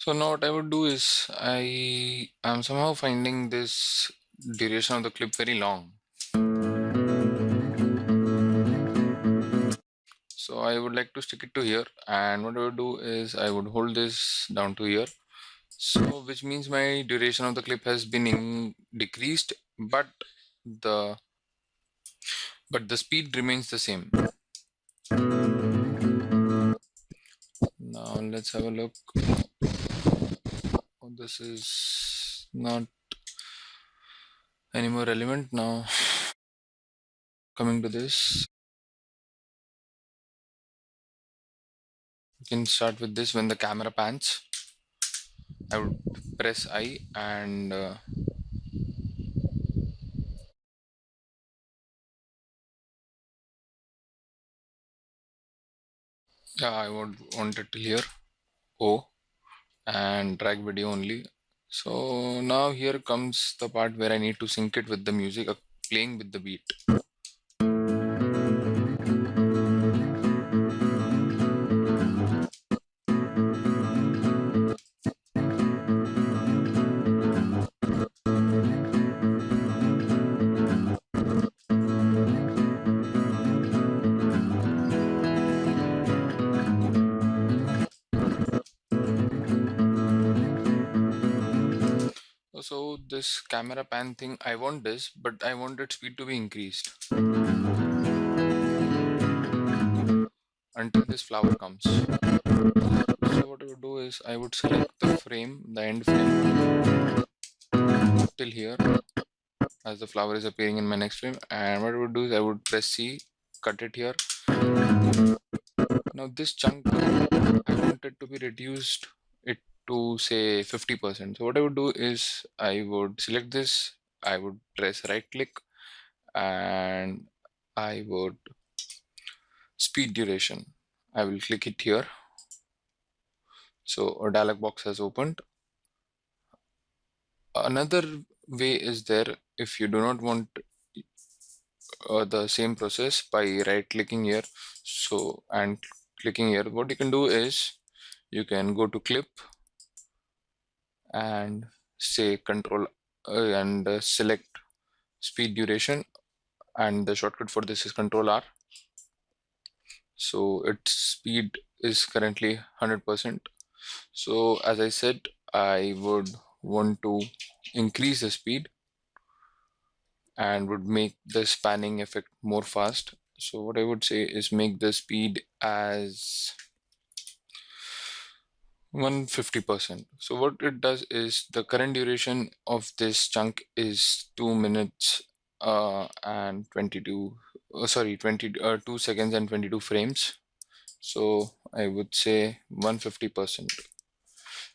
So now what I would do is I am somehow finding this duration of the clip very long. So I would like to stick it to here, and what I would do is I would hold this down to here. So which means my duration of the clip has been decreased, the but the speed remains the same. Now let's have a look. Oh, this is not any more relevant now. Coming to this, you can start with this. When the camera pans, I would press I and yeah, I would want it till here O and drag video only. So now here comes the part where I need to sync it with the music playing with the beat. So this camera pan thing, I want this, but I want its speed to be increased until this flower comes. So what I would do is I would select the frame, the end frame till here as the flower is appearing in my next frame, and what I would do is I would press C, cut it here. Now this chunk I want it to be reduced it to say 50%. So what I would do is I would select this, I would press right click, and I would speed duration. I will click it here. So a dialog box has opened. Another way is there if you do not want the same process by right clicking here. So and clicking here, what you can do is you can go to clip and say control and select speed duration, and the shortcut for this is control R. So its speed is currently 100%. So as I said, I would want to increase the speed and would make the spanning effect more fast. So what I would say is make the speed as 150%. So what it does is the current duration of this chunk is 2 minutes and 22 sorry 2 seconds and 22 frames. So I would say 150%.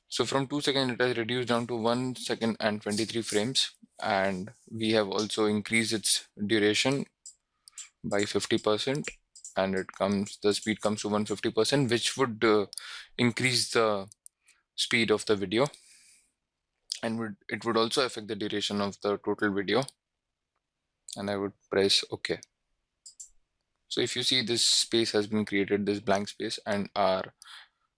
So from 2 seconds it has reduced down to 1 second and 23 frames, and we have also increased its duration by 50%, and the speed comes to 150%, which would increase the speed of the video, and it would also affect the duration of the total video. And I would press OK. So if you see, this space has been created, this blank space, and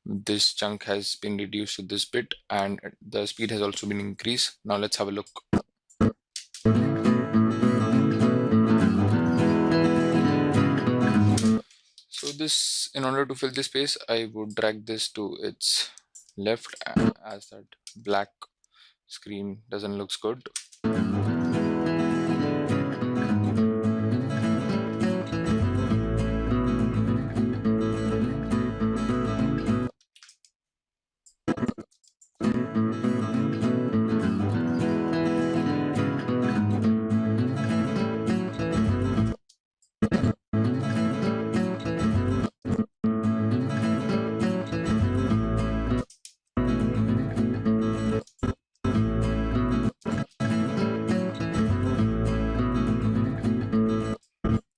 this chunk has been reduced to this bit, and the speed has also been increased. Now let's have a look. So this, in order to fill this space, I would drag this to its left, as that black screen doesn't looks good.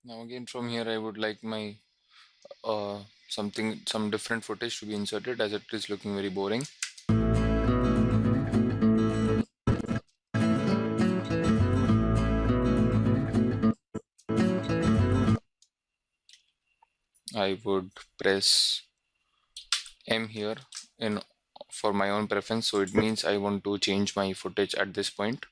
Now again, from here I would like my some different footage to be inserted, as it is looking very boring. I would press M here in for my own preference. So it means I want to change my footage at this point.